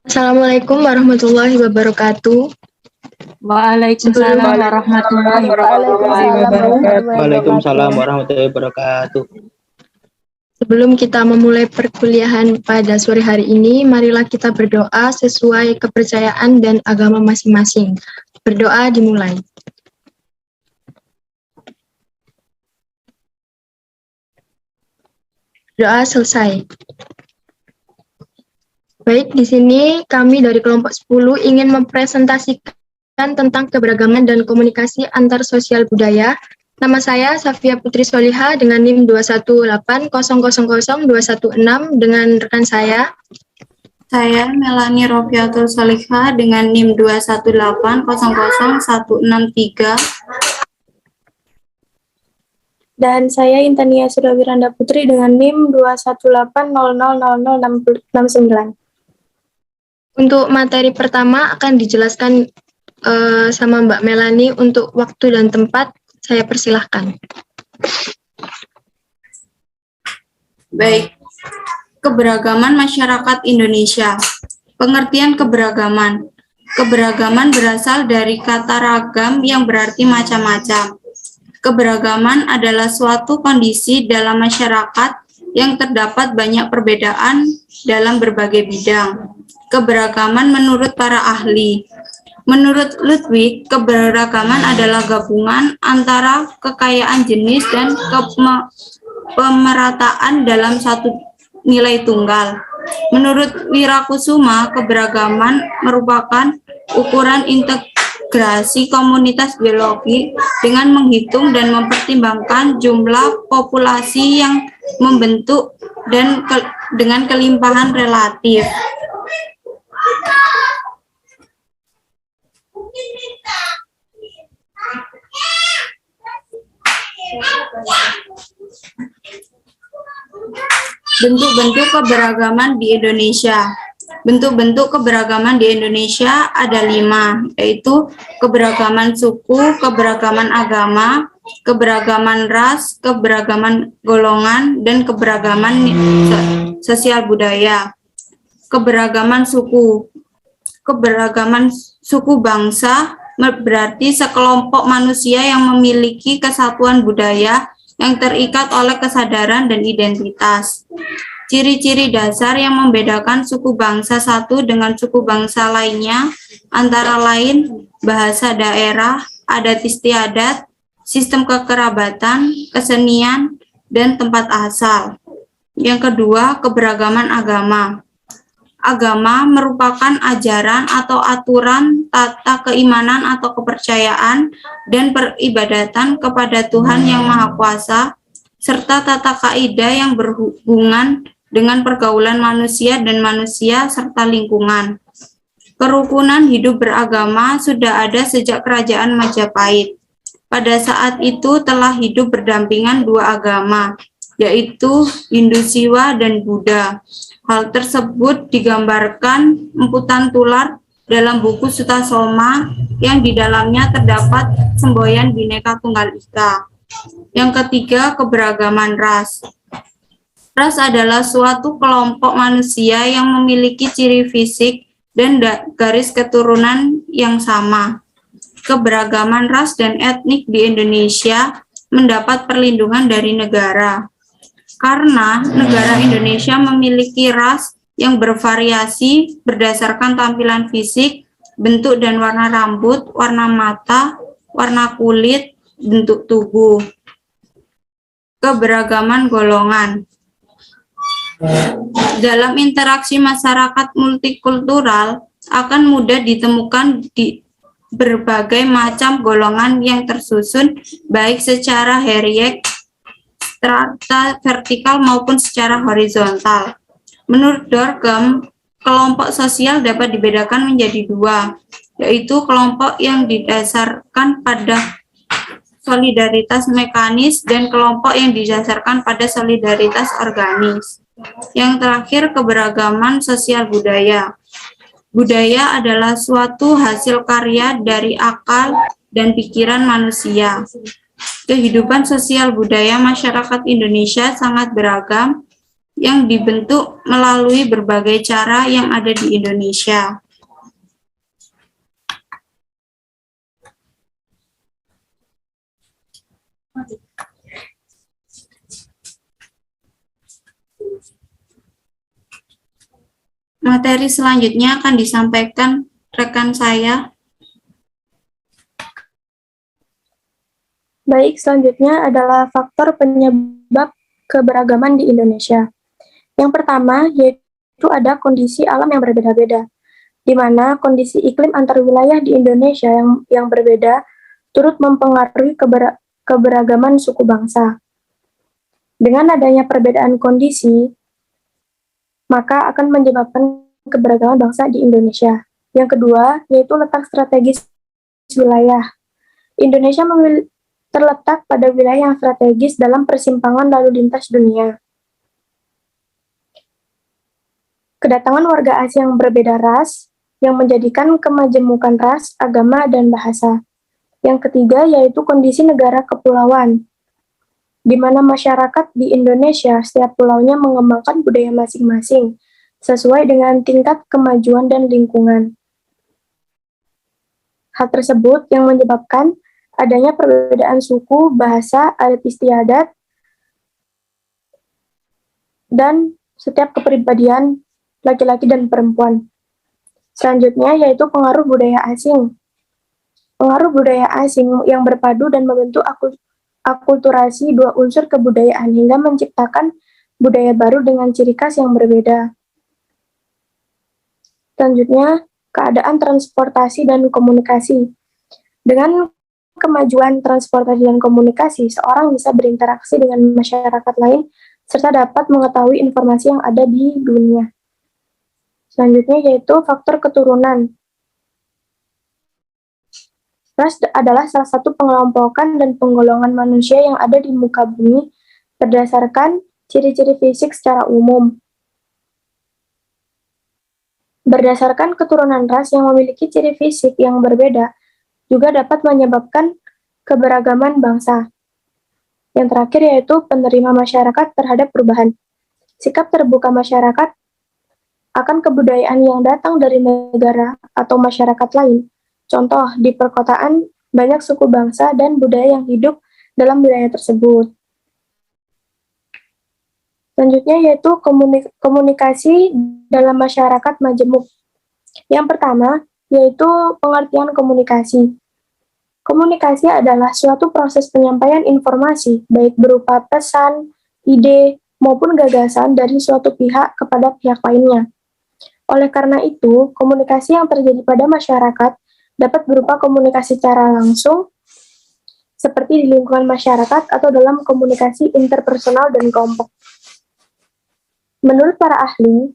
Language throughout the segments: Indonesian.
Assalamualaikum warahmatullahi wabarakatuh. Waalaikumsalam warahmatullahi wabarakatuh. Waalaikumsalam warahmatullahi wabarakatuh. Sebelum kita memulai perkuliahan pada sore hari ini, marilah kita berdoa sesuai kepercayaan dan agama masing-masing. Berdoa dimulai. Doa selesai. Baik, di sini kami dari kelompok 10 ingin mempresentasikan tentang keberagaman dan komunikasi antar sosial budaya. Nama saya Safia Putri Soliha dengan NIM 218000216 dengan rekan saya. Saya Melani Rofiatul Soliha dengan NIM 218000163. Dan saya Intania Surawiranda Putri dengan NIM 218000069. Untuk materi pertama akan dijelaskan sama Mbak Melani. Untuk waktu dan tempat saya persilahkan. Baik, keberagaman masyarakat Indonesia. Pengertian keberagaman. Keberagaman berasal dari kata ragam yang berarti macam-macam. Keberagaman adalah suatu kondisi dalam masyarakat yang terdapat banyak perbedaan dalam berbagai bidang. Keberagaman menurut para ahli. Menurut Ludwig, keberagaman adalah gabungan antara kekayaan jenis dan pemerataan dalam satu nilai tunggal. Menurut Wirakusuma, keberagaman merupakan ukuran integrasi komunitas biologi dengan menghitung dan mempertimbangkan jumlah populasi yang membentuk dan dengan kelimpahan relatif. Bentuk-bentuk keberagaman di Indonesia. Bentuk-bentuk keberagaman di Indonesia ada 5, yaitu keberagaman suku, keberagaman agama, keberagaman ras, keberagaman golongan, dan keberagaman sosial budaya. Keberagaman suku. Keberagaman suku bangsa berarti sekelompok manusia yang memiliki kesatuan budaya yang terikat oleh kesadaran dan identitas. Ciri-ciri dasar yang membedakan suku bangsa satu dengan suku bangsa lainnya antara lain bahasa daerah, adat istiadat, sistem kekerabatan, kesenian, dan tempat asal. Yang kedua, keberagaman agama. Agama merupakan ajaran atau aturan tata keimanan atau kepercayaan dan peribadatan kepada Tuhan Yang Maha Kuasa, serta tata kaidah yang berhubungan dengan pergaulan manusia dan manusia serta lingkungan. Kerukunan hidup beragama sudah ada sejak Kerajaan Majapahit. Pada saat itu telah hidup berdampingan dua agama, yaitu Hindu Siwa dan Buddha. Hal tersebut digambarkan emputan tular dalam buku Sutasoma yang di dalamnya terdapat semboyan Bhinneka Tunggal Ika. Yang ketiga, keberagaman ras. Ras adalah suatu kelompok manusia yang memiliki ciri fisik dan garis keturunan yang sama. Keberagaman ras dan etnik di Indonesia mendapat perlindungan dari negara. Karena negara Indonesia memiliki ras yang bervariasi berdasarkan tampilan fisik, bentuk dan warna rambut, warna mata, warna kulit, bentuk tubuh. Keberagaman golongan. Dalam interaksi masyarakat multikultural akan mudah ditemukan di berbagai macam golongan yang tersusun baik secara hierarkis, strata vertikal maupun secara horizontal. Menurut Durkheim, kelompok sosial dapat dibedakan menjadi dua, yaitu kelompok yang didasarkan pada solidaritas mekanis dan kelompok yang didasarkan pada solidaritas organis. Yang terakhir, keberagaman sosial budaya. Budaya adalah suatu hasil karya dari akal dan pikiran manusia. Kehidupan sosial budaya masyarakat Indonesia sangat beragam, yang dibentuk melalui berbagai cara yang ada di Indonesia. Materi selanjutnya akan disampaikan rekan saya. Baik, selanjutnya adalah faktor penyebab keberagaman di Indonesia. Yang pertama, yaitu ada kondisi alam yang berbeda-beda, di mana kondisi iklim antar wilayah di Indonesia yang berbeda turut mempengaruhi keberagaman suku bangsa. Dengan adanya perbedaan kondisi, maka akan menyebabkan keberagaman bangsa di Indonesia. Yang kedua, yaitu letak strategis wilayah. Indonesia terletak pada wilayah yang strategis dalam persimpangan lalu lintas dunia. Kedatangan warga asing yang berbeda ras, yang menjadikan kemajemukan ras, agama, dan bahasa. Yang ketiga, yaitu kondisi negara kepulauan, di mana masyarakat di Indonesia setiap pulaunya mengembangkan budaya masing-masing, sesuai dengan tingkat kemajuan dan lingkungan. Hal tersebut yang menyebabkan adanya perbedaan suku, bahasa, adat istiadat, dan setiap kepribadian laki-laki dan perempuan. Selanjutnya yaitu pengaruh budaya asing. Pengaruh budaya asing yang berpadu dan membentuk akulturasi dua unsur kebudayaan hingga menciptakan budaya baru dengan ciri khas yang berbeda. Selanjutnya, keadaan transportasi dan komunikasi. Dengan kemajuan transportasi dan komunikasi, seorang bisa berinteraksi dengan masyarakat lain serta dapat mengetahui informasi yang ada di dunia. Selanjutnya yaitu faktor keturunan. Ras adalah salah satu pengelompokan dan penggolongan manusia yang ada di muka bumi berdasarkan ciri-ciri fisik secara umum. Berdasarkan keturunan ras yang memiliki ciri fisik yang berbeda, juga dapat menyebabkan keberagaman bangsa. Yang terakhir yaitu penerima masyarakat terhadap perubahan. Sikap terbuka masyarakat akan kebudayaan yang datang dari negara atau masyarakat lain. Contoh, di perkotaan banyak suku bangsa dan budaya yang hidup dalam wilayah tersebut. Selanjutnya yaitu komunikasi dalam masyarakat majemuk. Yang pertama yaitu pengertian komunikasi. Komunikasi adalah suatu proses penyampaian informasi, baik berupa pesan, ide, maupun gagasan dari suatu pihak kepada pihak lainnya. Oleh karena itu, komunikasi yang terjadi pada masyarakat dapat berupa komunikasi secara langsung, seperti di lingkungan masyarakat atau dalam komunikasi interpersonal dan kelompok. Menurut para ahli,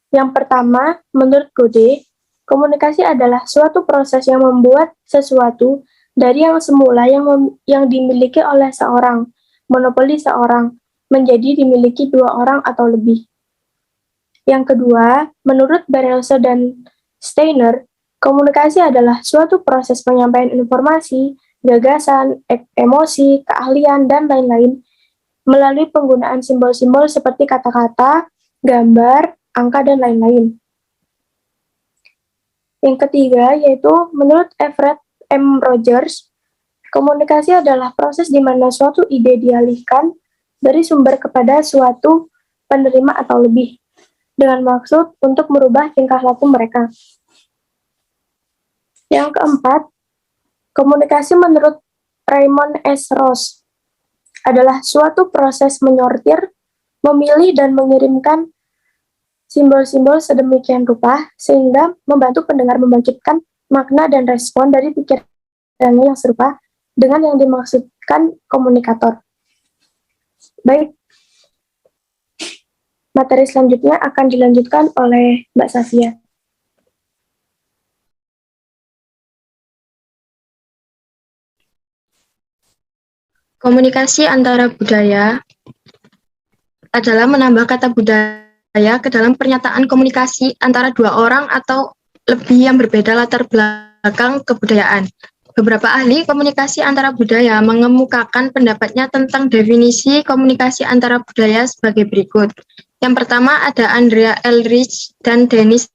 yang pertama, menurut Gode, komunikasi adalah suatu proses yang membuat sesuatu dari yang semula yang dimiliki oleh seorang, monopoli seorang, menjadi dimiliki dua orang atau lebih. Yang kedua, menurut Barelse dan Steiner, komunikasi adalah suatu proses penyampaian informasi, gagasan, emosi, keahlian, dan lain-lain melalui penggunaan simbol-simbol seperti kata-kata, gambar, angka, dan lain-lain. Yang ketiga, yaitu menurut Everett M. Rogers, komunikasi adalah proses di mana suatu ide dialihkan dari sumber kepada suatu penerima atau lebih, dengan maksud untuk merubah tingkah laku mereka. Yang keempat, komunikasi menurut Raymond S. Ross adalah suatu proses menyortir, memilih, dan mengirimkan simbol-simbol sedemikian rupa sehingga membantu pendengar membangkitkan makna dan respon dari pikirannya yang serupa dengan yang dimaksudkan komunikator. Baik, materi selanjutnya akan dilanjutkan oleh Mbak Safia. Komunikasi antara budaya adalah menambah kata budaya ke dalam pernyataan komunikasi antara dua orang atau lebih yang berbeda latar belakang kebudayaan. Beberapa ahli komunikasi antara budaya mengemukakan pendapatnya tentang definisi komunikasi antara budaya sebagai berikut. Yang pertama ada Andrea Eldridge dan Dennis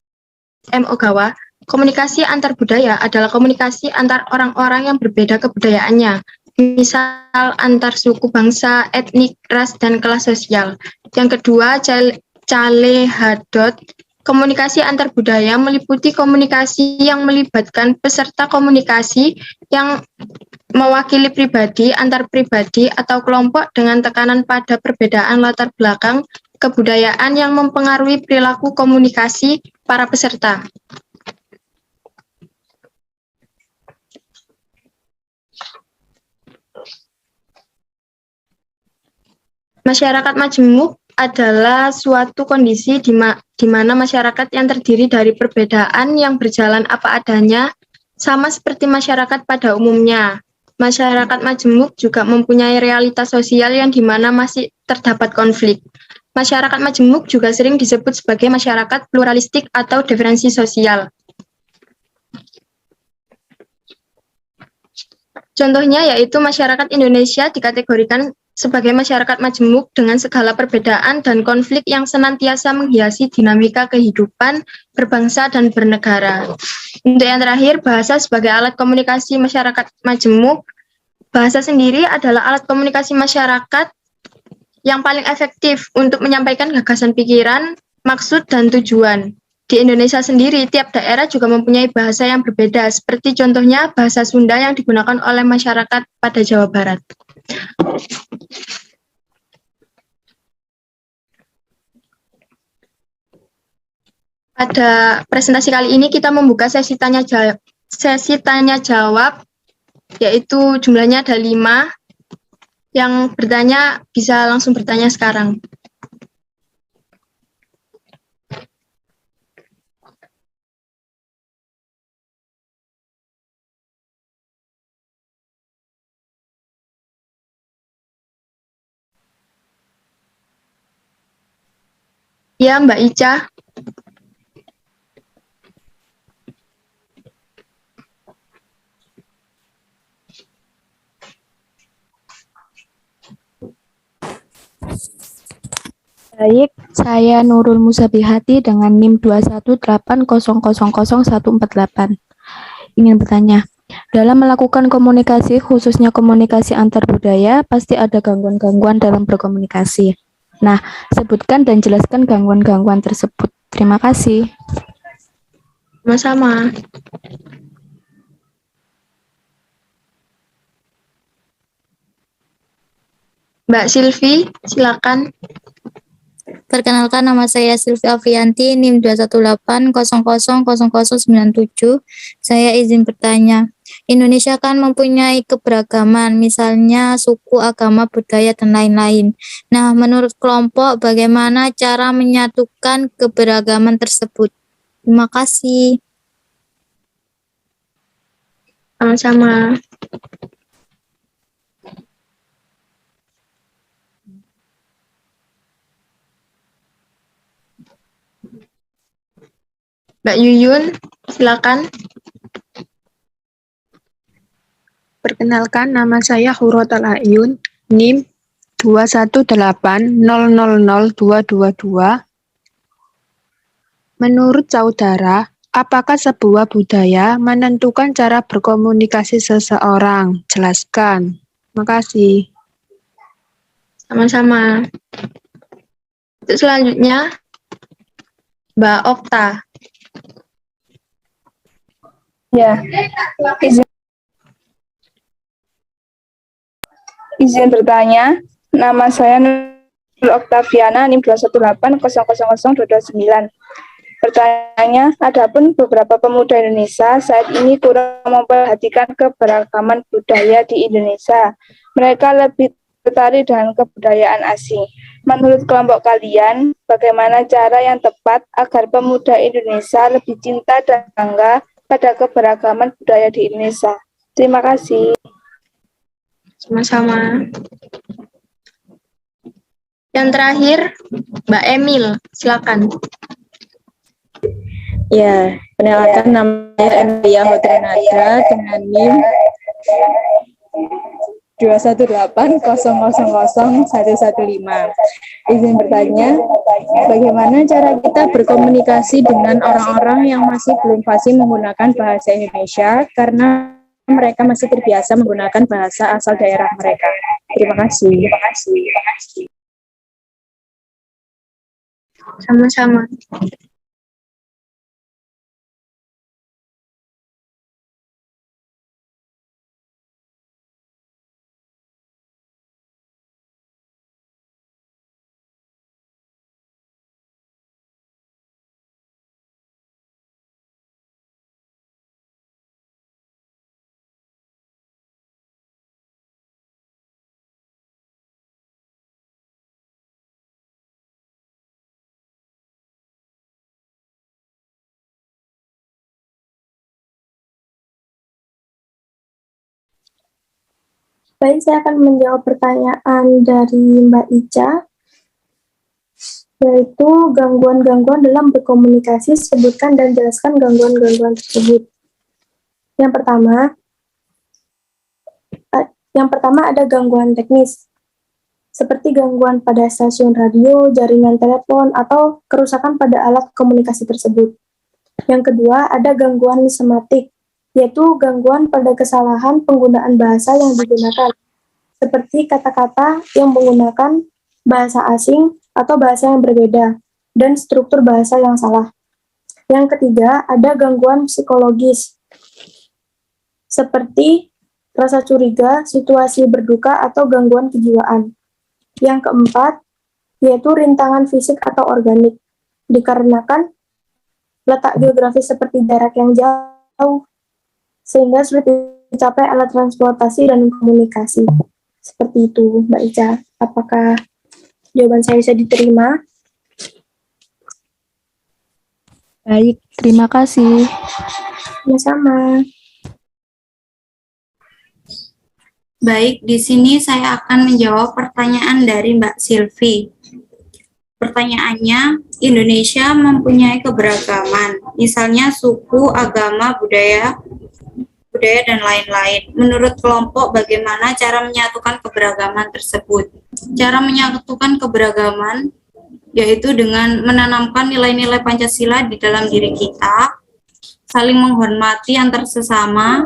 M. Ogawa. Komunikasi antar budaya adalah komunikasi antar orang-orang yang berbeda kebudayaannya, misal antar suku, bangsa, etnik, ras, dan kelas sosial. Yang kedua, Cale Hadot. Komunikasi antar budaya meliputi komunikasi yang melibatkan peserta komunikasi yang mewakili pribadi, antar pribadi, atau kelompok dengan tekanan pada perbedaan latar belakang kebudayaan yang mempengaruhi perilaku komunikasi para peserta. Masyarakat majemuk adalah suatu kondisi di mana masyarakat yang terdiri dari perbedaan yang berjalan apa adanya, sama seperti masyarakat pada umumnya. Masyarakat majemuk juga mempunyai realitas sosial yang di mana masih terdapat konflik. Masyarakat majemuk juga sering disebut sebagai masyarakat pluralistik atau diferensi sosial. Contohnya yaitu masyarakat Indonesia dikategorikan sebagai masyarakat majemuk dengan segala perbedaan dan konflik yang senantiasa menghiasi dinamika kehidupan berbangsa dan bernegara. Untuk yang terakhir, bahasa sebagai alat komunikasi masyarakat majemuk. Bahasa sendiri adalah alat komunikasi masyarakat yang paling efektif untuk menyampaikan gagasan pikiran, maksud, dan tujuan. Di Indonesia sendiri, tiap daerah juga mempunyai bahasa yang berbeda, seperti contohnya bahasa Sunda yang digunakan oleh masyarakat pada Jawa Barat. Pada presentasi kali ini kita membuka sesi tanya jawab, yaitu jumlahnya ada 5. Yang bertanya bisa langsung bertanya sekarang. Ya, Mbak Ica. Baik, saya Nurul Musabihati dengan NIM 21800000148. Ingin bertanya, dalam melakukan komunikasi, khususnya komunikasi antar budaya, pasti ada gangguan-gangguan dalam berkomunikasi. Nah, sebutkan dan jelaskan gangguan-gangguan tersebut. Terima kasih. Sama-sama. Mbak Silvi, silakan. Perkenalkan, nama saya Silvi Avianti, NIM 218000097. Saya izin bertanya. Indonesia kan mempunyai keberagaman, misalnya suku, agama, budaya, dan lain-lain. Nah, menurut kelompok, bagaimana cara menyatukan keberagaman tersebut? Terima kasih. Sama-sama. Mbak Yuyun, silakan. Perkenalkan, nama saya Hurotal Ayun, NIM 218000222. Menurut saudara, apakah sebuah budaya menentukan cara berkomunikasi seseorang? Jelaskan. Terima kasih. Sama-sama. Untuk selanjutnya, Mbak Okta. Ya, izin bertanya, nama saya Nurul Oktaviana, NIM 21800000229. Pertanyaannya, adapun beberapa pemuda Indonesia saat ini kurang memperhatikan keberagaman budaya di Indonesia. Mereka lebih tertarik dengan kebudayaan asing. Menurut kelompok kalian, bagaimana cara yang tepat agar pemuda Indonesia lebih cinta dan bangga pada keberagaman budaya di Indonesia? Terima kasih. Sama-sama. Yang terakhir, Mbak Emil, silakan. Ya, perkenalkan nama saya Emilia Hotrenada dengan NIM 218000115. Izin bertanya, bagaimana cara kita berkomunikasi dengan orang-orang yang masih belum fasih menggunakan bahasa Indonesia karena mereka masih terbiasa menggunakan bahasa asal daerah mereka? Terima kasih. Sama-sama. Baik, saya akan menjawab pertanyaan dari Mbak Ica, yaitu gangguan-gangguan dalam berkomunikasi, sebutkan dan jelaskan gangguan-gangguan tersebut. Yang pertama ada gangguan teknis, seperti gangguan pada stasiun radio, jaringan telepon, atau kerusakan pada alat komunikasi tersebut. Yang kedua ada gangguan sematik, yaitu gangguan pada kesalahan penggunaan bahasa yang digunakan, seperti kata-kata yang menggunakan bahasa asing atau bahasa yang berbeda, dan struktur bahasa yang salah. Yang ketiga, ada gangguan psikologis, seperti rasa curiga, situasi berduka, atau gangguan kejiwaan. Yang keempat, yaitu rintangan fisik atau organik, dikarenakan letak geografis seperti jarak yang jauh, sehingga sulit dicapai alat transportasi dan komunikasi. Seperti itu, Mbak Ica. Apakah jawaban saya bisa diterima? Baik, terima kasih. Sama-sama. Baik, di sini saya akan menjawab pertanyaan dari Mbak Silvi. Pertanyaannya, Indonesia mempunyai keberagaman, misalnya suku, agama, budaya, dan lain-lain. Menurut kelompok, bagaimana cara menyatukan keberagaman tersebut? Cara menyatukan keberagaman yaitu dengan menanamkan nilai-nilai Pancasila di dalam diri kita, saling menghormati antar sesama,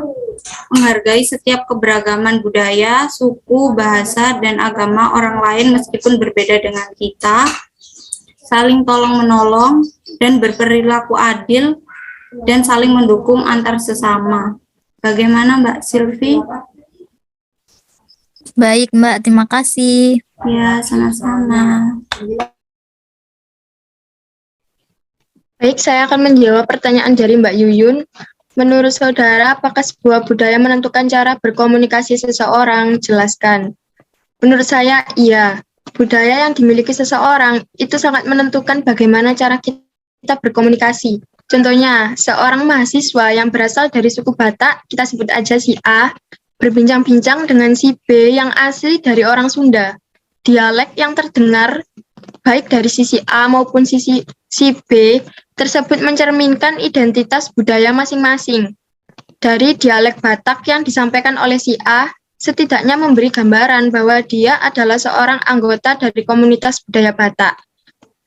menghargai setiap keberagaman budaya, suku, bahasa, dan agama orang lain meskipun berbeda dengan kita, saling tolong-menolong, dan berperilaku adil, dan saling mendukung antar sesama. Bagaimana Mbak Silvi? Baik, Mbak. Terima kasih. Ya, sama-sama. Baik, saya akan menjawab pertanyaan dari Mbak Yuyun. Menurut saudara, apakah sebuah budaya menentukan cara berkomunikasi seseorang? Jelaskan. Menurut saya, iya. Budaya yang dimiliki seseorang itu sangat menentukan bagaimana cara kita berkomunikasi. Contohnya, seorang mahasiswa yang berasal dari suku Batak, kita sebut aja si A, berbincang-bincang dengan si B yang asli dari orang Sunda. Dialek yang terdengar, baik dari sisi A maupun sisi si B, tersebut mencerminkan identitas budaya masing-masing. Dari dialek Batak yang disampaikan oleh si A, setidaknya memberi gambaran bahwa dia adalah seorang anggota dari komunitas budaya Batak.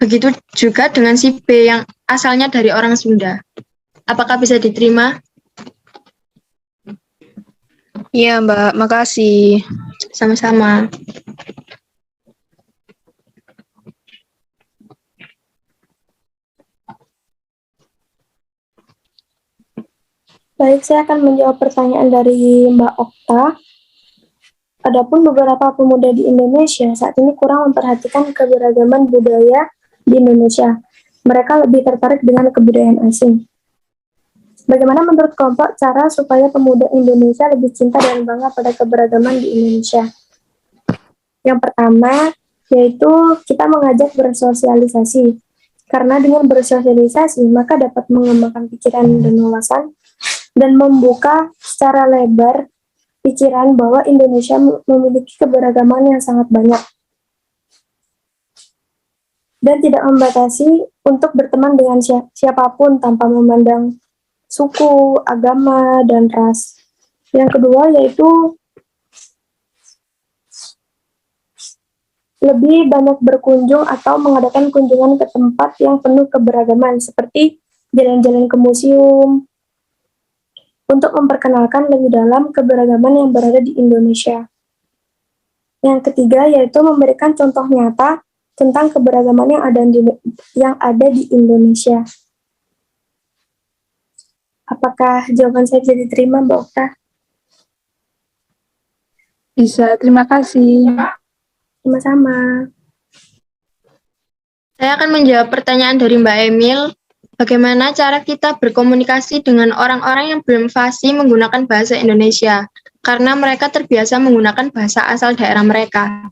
Begitu juga dengan si B yang asalnya dari orang Sunda. Apakah bisa diterima? Iya, Mbak. Makasih. Sama-sama. Baik, saya akan menjawab pertanyaan dari Mbak Okta. Adapun beberapa pemuda di Indonesia saat ini kurang memperhatikan keberagaman budaya di Indonesia. Mereka lebih tertarik dengan kebudayaan asing. Bagaimana menurut kelompok cara supaya pemuda Indonesia lebih cinta dan bangga pada keberagaman di Indonesia? Yang pertama, yaitu kita mengajak bersosialisasi. Karena dengan bersosialisasi, maka dapat mengembangkan pikiran dan wawasan, dan membuka secara lebar pikiran bahwa Indonesia memiliki keberagaman yang sangat banyak. Dan tidak membatasi untuk berteman dengan siapapun tanpa memandang suku, agama, dan ras. Yang kedua yaitu lebih banyak berkunjung atau mengadakan kunjungan ke tempat yang penuh keberagaman seperti jalan-jalan ke museum untuk memperkenalkan lebih dalam keberagaman yang berada di Indonesia. Yang ketiga yaitu memberikan contoh nyata tentang keberagaman yang ada di Indonesia. Apakah jawaban saya bisa diterima, Mbak Okta? Bisa, terima kasih. Sama-sama. Saya akan menjawab pertanyaan dari Mbak Emil. Bagaimana cara kita berkomunikasi dengan orang-orang yang belum fasih menggunakan bahasa Indonesia? Karena mereka terbiasa menggunakan bahasa asal daerah mereka.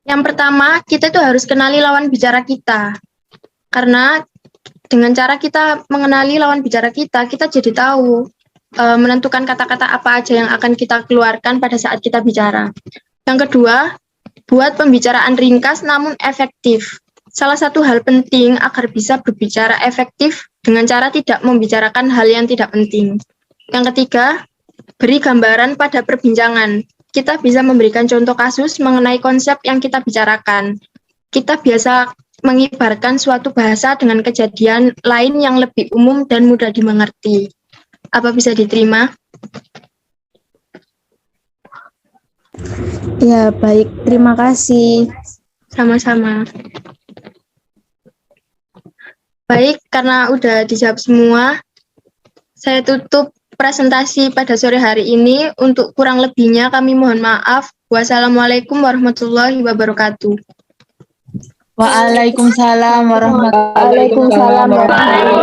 Yang pertama, kita itu harus kenali lawan bicara kita. Karena dengan cara kita mengenali lawan bicara kita jadi tahu menentukan kata-kata apa aja yang akan kita keluarkan pada saat kita bicara. Yang kedua, buat pembicaraan ringkas namun efektif. Salah satu hal penting agar bisa berbicara efektif dengan cara tidak membicarakan hal yang tidak penting. Yang ketiga, beri gambaran pada perbincangan. Kita bisa memberikan contoh kasus mengenai konsep yang kita bicarakan. Kita biasa mengibarkan suatu bahasa dengan kejadian lain yang lebih umum dan mudah dimengerti. Apa bisa diterima? Ya, baik. Terima kasih. Sama-sama. Baik, karena udah dijawab semua, saya tutup presentasi pada sore hari ini. Untuk kurang lebihnya kami mohon maaf. Wassalamualaikum warahmatullahi wabarakatuh. Waalaikumsalam warahmatullahi wabarakatuh.